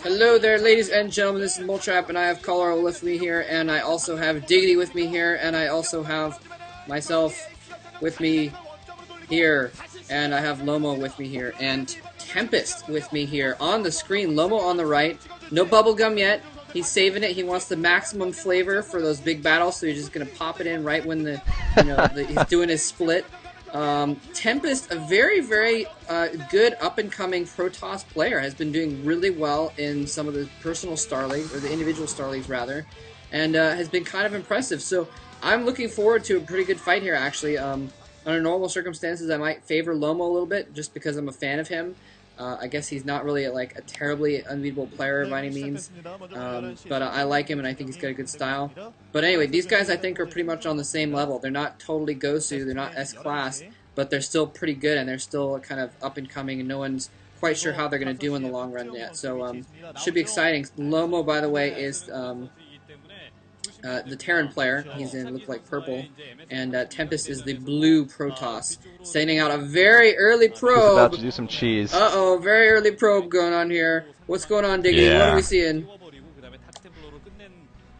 Hello there, ladies and gentlemen. This is Moltrap, and I have Colorado with me here, and I also have Diggity with me here, and I also have myself with me here, and I have Lomo with me here, and Tempest with me here on the screen. Lomo on the right. No bubblegum yet. He's saving it. He wants the maximum flavor for those big battles, so he's just gonna pop it in right when he's doing his split. Tempest, a very, very good up-and-coming Protoss player, has been doing really well in some of the personal Star Leagues, or the individual Star Leagues, rather, and has been kind of impressive. So I'm looking forward to a pretty good fight here, actually. Under normal circumstances, I might favor Lomo a little bit, just because I'm a fan of him. I guess he's not really like a terribly unbeatable player by any means, but I like him and I think he's got a good style. But anyway, these guys I think are pretty much on the same level. They're not totally Gosu, they're not S-class, but they're still pretty good and they're still kind of up and coming, and no one's quite sure how they're going to do in the long run yet. So should be exciting. Lomo, by the way, is the Terran player. He's in look like purple, and Tempest is the blue Protoss, sending out a very early probe. He's about to do some cheese. Uh-oh, very early probe going on here. What's going on, Diggy? Yeah. What are we seeing?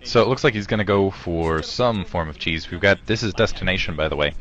So it looks like he's going to go for some form of cheese. This is Destination, by the way.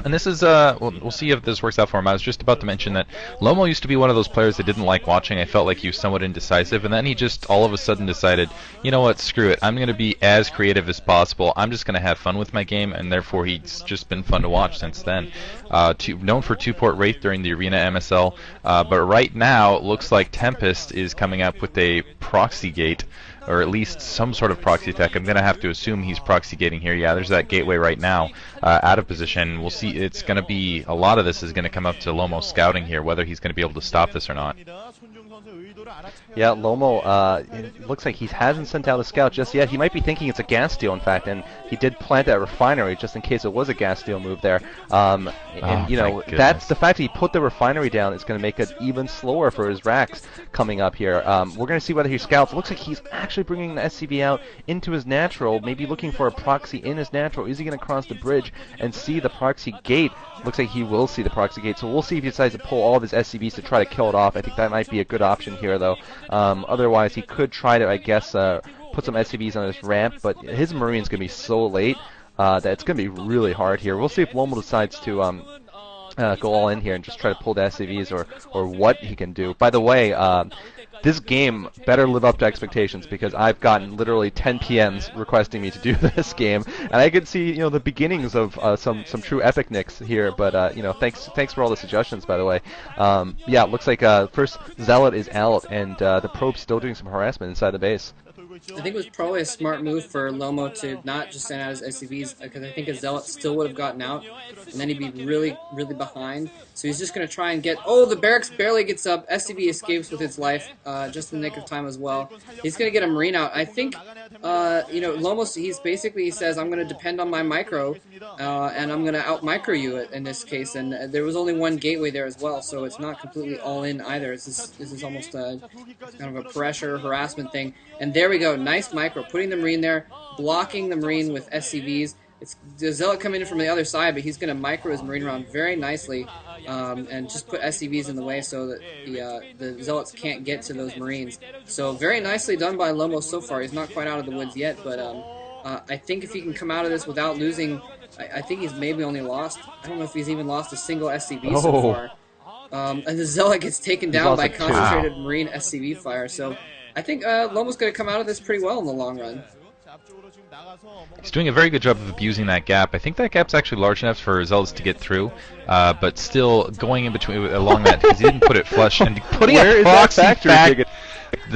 And this is, we'll see if this works out for him. I was just about to mention that Lomo used to be one of those players that didn't like watching. I felt like he was somewhat indecisive, and then he just all of a sudden decided, you know what, screw it. I'm going to be as creative as possible. I'm just going to have fun with my game, and therefore he's just been fun to watch since then. Known for 2-port Wraith during the Arena MSL, but right now it looks like Tempest is coming up with a proxy gate, or at least some sort of proxy tech. I'm going to have to assume he's proxy gating here. Yeah, there's that gateway right now, out of position. We'll see. It's going to be, a lot of this is going to come up to Lomo scouting here, whether he's going to be able to stop this or not. Yeah, Lomo, it looks like he hasn't sent out a scout just yet. He might be thinking it's a gas steal, in fact, and he did plant that refinery just in case it was a gas steal move there. And you know, that's the fact that he put the refinery down is going to make it even slower for his racks coming up here. We're going to see whether he scouts. It looks like he's actually bringing the SCV out into his natural, maybe looking for a proxy in his natural. Is he going to cross the bridge and see the proxy gate? Looks like he will see the proxy gate, so we'll see if he decides to pull all of his SCVs to try to kill it off. I think that might be a good option here, though. Otherwise, he could try to, I guess, put some SCVs on his ramp, but his Marine's going to be so late that it's going to be really hard here. We'll see if Lomo decides to go all in here and just try to pull the SCVs, or what he can do. By the way, this game better live up to expectations, because I've gotten literally 10 PMs requesting me to do this game, and I could see, you know, the beginnings of some true epicness here. But you know, thanks for all the suggestions, by the way. Yeah, it looks like first Zealot is out, and the probe's still doing some harassment inside the base. I think it was probably a smart move for Lomo to not just send out his SCVs, because I think a Zealot still would have gotten out, and then he'd be really, really behind. So he's just going to try and get... Oh, the barracks barely gets up. SCV escapes with its life, just in the nick of time as well. He's going to get a Marine out. I think, you know, Lomo, he says, I'm going to depend on my micro, and I'm going to out-micro you in this case. And there was only one gateway there as well, so it's not completely all-in either. This is almost kind of a pressure, harassment thing. And there we go. Nice micro, putting the Marine there, blocking the Marine with SCVs. It's the Zealot coming in from the other side, but he's going to micro his Marine around very nicely, and just put SCVs in the way so that the Zealots can't get to those Marines. So very nicely done by Lomo so far. He's not quite out of the woods yet, but I think if he can come out of this without losing, I think he's maybe only lost, I don't know if he's even lost a single SCV so far. And the Zealot gets taken down by concentrated Marine SCV fire. So I think Lomo's going to come out of this pretty well in the long run. He's doing a very good job of abusing that gap. I think that gap's actually large enough for Zealots to get through, but still going in between along that, because he didn't put it flush, and putting a proxy back.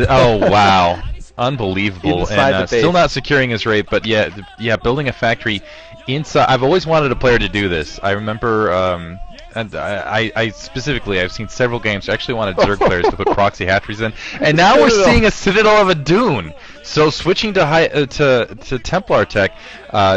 Oh wow, unbelievable! And still not securing his rate, but yeah, building a factory inside. I've always wanted a player to do this. I remember. And I specifically, I've seen several games. I actually wanted Zerg players to put proxy hatcheries in, and now we're seeing a Citadel of a Dune. So switching to Templar tech,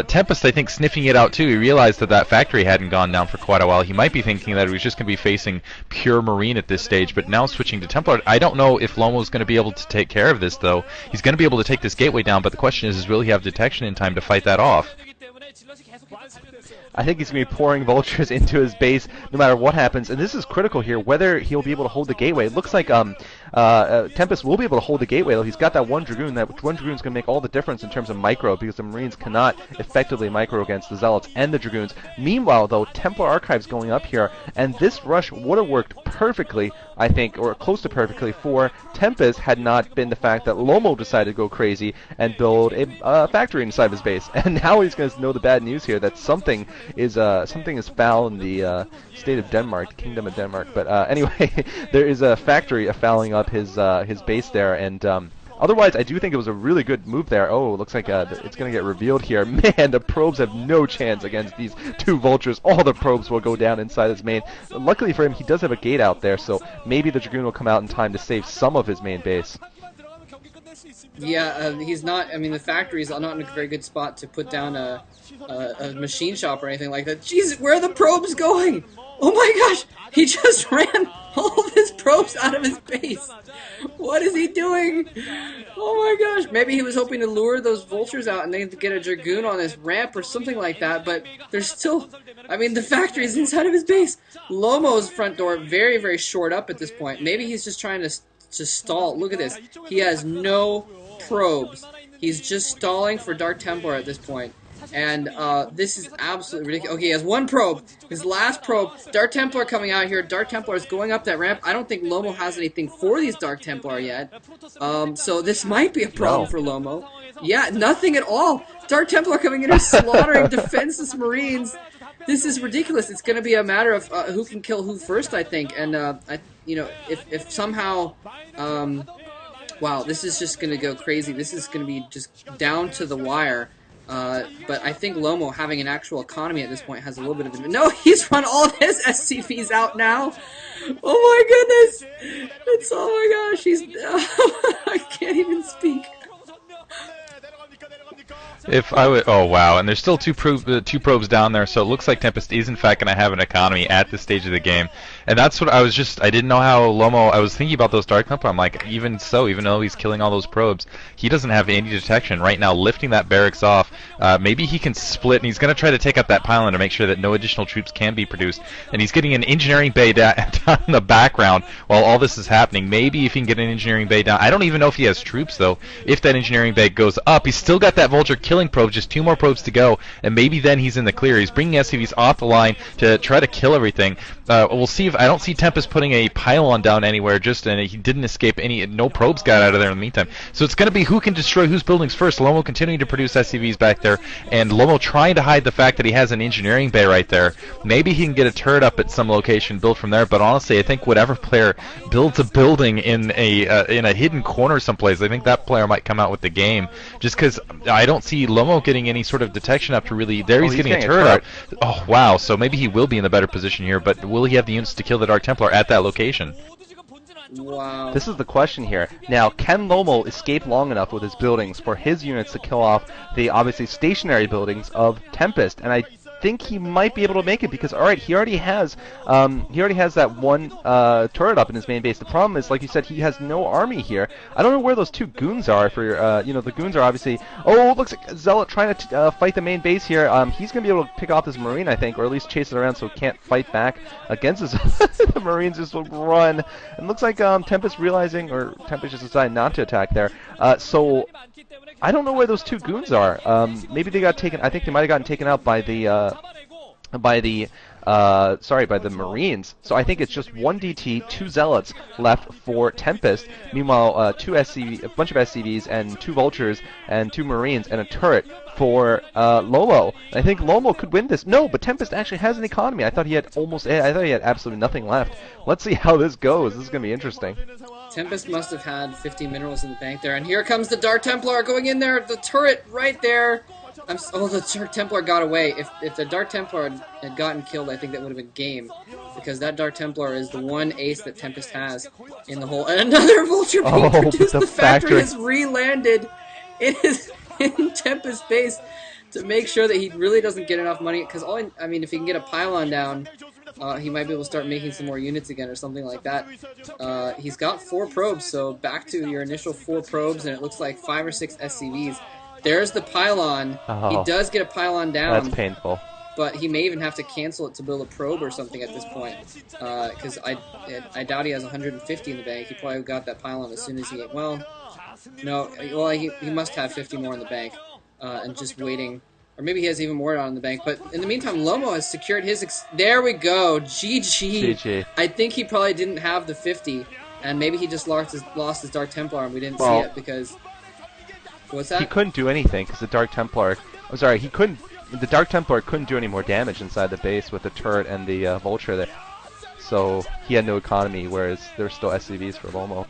Tempest, I think, sniffing it out too. He realized that factory hadn't gone down for quite a while. He might be thinking that he was just going to be facing pure Marine at this stage, but now switching to Templar. I don't know if Lomo's going to be able to take care of this, though. He's going to be able to take this gateway down, but the question is will he have detection in time to fight that off? I think he's going to be pouring vultures into his base no matter what happens. And this is critical here, whether he'll be able to hold the gateway. It looks like Tempest will be able to hold the gateway, though. He's got that one Dragoon. That one Dragoon is going to make all the difference in terms of micro, because the Marines cannot effectively micro against the Zealots and the Dragoons. Meanwhile, though, Templar Archives going up here, and this rush would have worked perfectly, I think, or close to perfectly for Tempest had not been the fact that Lomo decided to go crazy and build a factory inside of his base. And now he's going to know the bad news here, that something is foul in the state of Denmark, Kingdom of Denmark. But anyway, there is a factory fouling up his base there, and otherwise, I do think it was a really good move there. Oh, it looks like it's going to get revealed here. Man, the probes have no chance against these two vultures. All the probes will go down inside his main. Luckily for him, he does have a gate out there, so maybe the Dragoon will come out in time to save some of his main base. Yeah, he's not. I mean, the factory's not in a very good spot to put down a machine shop or anything like that. Jeez, where are the probes going? Oh my gosh, he just ran all of his probes out of his base. What is he doing? Oh my gosh, maybe he was hoping to lure those vultures out and then get a Dragoon on his ramp or something like that, but there's still, I mean, the factory is inside of his base. Lomo's front door very, very short up at this point. Maybe he's just trying to stall. Look at this. He has no probes. He's just stalling for Dark Templar at this point. And this is absolutely ridiculous. Okay, he has one probe. His last probe. Dark Templar coming out here. Dark Templar is going up that ramp. I don't think Lomo has anything for these Dark Templar yet. So this might be a problem for Lomo. Yeah, nothing at all. Dark Templar coming in here slaughtering defenseless Marines. This is ridiculous. It's going to be a matter of who can kill who first, I think. And if somehow, wow, this is just going to go crazy. This is going to be just down to the wire. But I think Lomo, having an actual economy at this point, has a little bit of a... No, he's run all of his SCVs out now. Oh my goodness. It's, oh my gosh, he's... I can't even speak. If I would, oh wow, and there's still two probes down there, so it looks like Tempest is in fact going to have an economy at this stage of the game, and that's what I didn't know how Lomo. I was thinking about those Dark Templar. I'm like, even so, even though he's killing all those probes, he doesn't have any detection right now. Lifting that barracks off, maybe he can split, and he's going to try to take up that pylon to make sure that no additional troops can be produced. And he's getting an engineering bay down in the background while all this is happening. Maybe if he can get an engineering bay down, I don't even know if he has troops though. If that engineering bay goes up, he's still got that vulture killing probes, just 2 more probes to go, and maybe then he's in the clear. He's bringing SCVs off the line to try to kill everything. We'll see if I don't see Tempest putting a pylon down anywhere, and he didn't escape no probes got out of there in the meantime. So it's going to be who can destroy whose buildings first. Lomo continuing to produce SCVs back there, and Lomo trying to hide the fact that he has an engineering bay right there. Maybe he can get a turret up at some location, build from there, but honestly, I think whatever player builds a building in a hidden corner someplace, I think that player might come out with the game, just because I don't see Lomo getting any sort of detection up to really... There he's getting a turret up. Oh, wow, so maybe he will be in the better position here, but will he have the units to kill the Dark Templar at that location? Wow. This is the question here. Now, can Lomo escape long enough with his buildings for his units to kill off the obviously stationary buildings of Tempest? And I think he might be able to make it, because alright, he already has that one turret up in his main base. The problem is, like you said, he has no army here. I don't know where those 2 goons are for the goons are obviously... Oh, it looks like Zealot trying to fight the main base here. He's going to be able to pick off this Marine, I think, or at least chase it around so it can't fight back against his... The Marines just will run. And looks like Tempest realizing, or Tempest just decided not to attack there. So I don't know where those 2 goons are. Maybe they got taken... I think they might have gotten taken out by the Marines. So I think it's just 1 DT, 2 Zealots left for Tempest. Meanwhile, a bunch of SCVs and 2 Vultures and 2 Marines and a turret for Lomo. I think Lomo could win this. No, but Tempest actually has an economy. I thought he had absolutely nothing left. Let's see how this goes. This is going to be interesting. Tempest must have had 50 minerals in the bank there, and here comes the Dark Templar going in there. The turret right there. The Dark Templar got away. If the Dark Templar had gotten killed, I think that would have been game, because that Dark Templar is the one ace that Tempest has in the whole. And another Vulture being produced. The factory has re-landed in Tempest base to make sure that he really doesn't get enough money. Because if he can get a pylon down, he might be able to start making some more units again or something like that. He's got 4 probes, so back to your initial 4 probes, and it looks like 5 or 6 SCVs. There's the pylon. He does get a pylon down. That's painful. but he may even have to cancel it to build a probe or something at this point, because I doubt he has 150 in the bank. He probably got that pylon as soon as he, well, no, well, he must have 50 more in the bank, and just waiting. Or maybe he has even more on in the bank. But in the meantime, Lomo has secured his... There we go. GG. GG. I think he probably didn't have the 50. And maybe he just lost his Dark Templar and we didn't see it because... What's that? He couldn't do anything because the Dark Templar... I'm sorry, he couldn't... The Dark Templar couldn't do any more damage inside the base with the turret and the Vulture there. So he had no economy, whereas there were still SCVs for Lomo.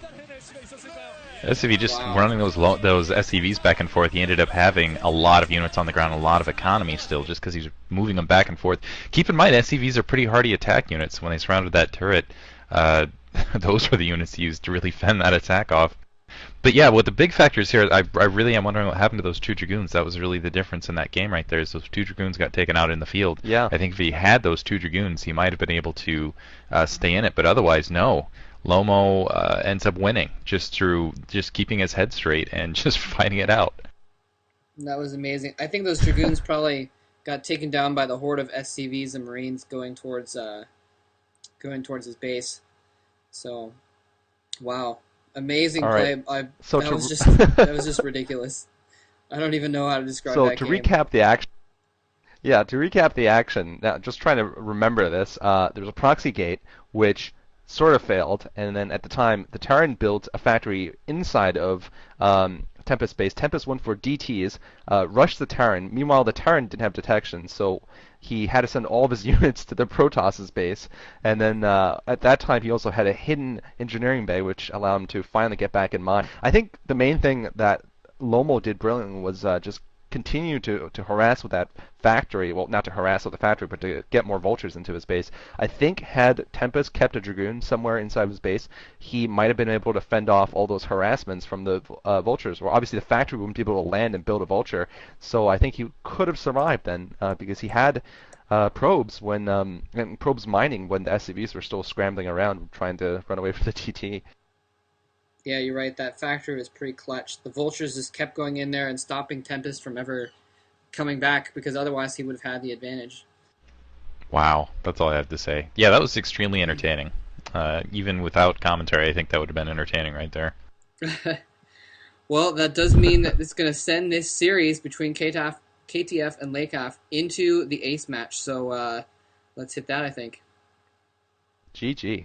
SCV just running those SCVs back and forth, he ended up having a lot of units on the ground, a lot of economy still, just because he's moving them back and forth. Keep in mind, SCVs are pretty hardy attack units. When they surrounded that turret, those were the units used to really fend that attack off. But yeah, what the big factors here, I really am wondering what happened to those 2 Dragoons. That was really the difference in that game right there, is those 2 Dragoons got taken out in the field. Yeah. I think if he had those 2 Dragoons, he might have been able to stay in it, but otherwise, no. Lomo ends up winning just through keeping his head straight and just fighting it out. That was amazing. I think those Dragoons probably got taken down by the horde of SCVs and Marines going towards his base. So, wow, amazing play. Right. That was just ridiculous. I don't even know how to describe that game. Recap the action. Yeah, to recap the action. Now, just trying to remember this. There's a proxy gate which sort of failed, and then at the time, the Terran built a factory inside of Tempest base. Tempest went for DTs, rushed the Terran. Meanwhile, the Terran didn't have detection, so he had to send all of his units to the Protoss' base. And then at that time, he also had a hidden engineering bay, which allowed him to finally get back in mine. I think the main thing that Lomo did brilliantly was just continue to harass with that factory. Well, not to harass with the factory, but to get more vultures into his base. I think had Tempest kept a Dragoon somewhere inside his base, he might have been able to fend off all those harassments from the vultures. Well, obviously the factory wouldn't be able to land and build a vulture, so I think he could have survived then because he had probes and probes mining when the SCVs were still scrambling around trying to run away from the TT. Yeah, you're right. That factory was pretty clutch. The Vultures just kept going in there and stopping Tempest from ever coming back, because otherwise he would have had the advantage. Wow, that's all I have to say. Yeah, that was extremely entertaining. Even without commentary, I think that would have been entertaining right there. Well, that does mean that it's going to send this series between KTF and Lecaf into the ace match. So let's hit that, I think. GG.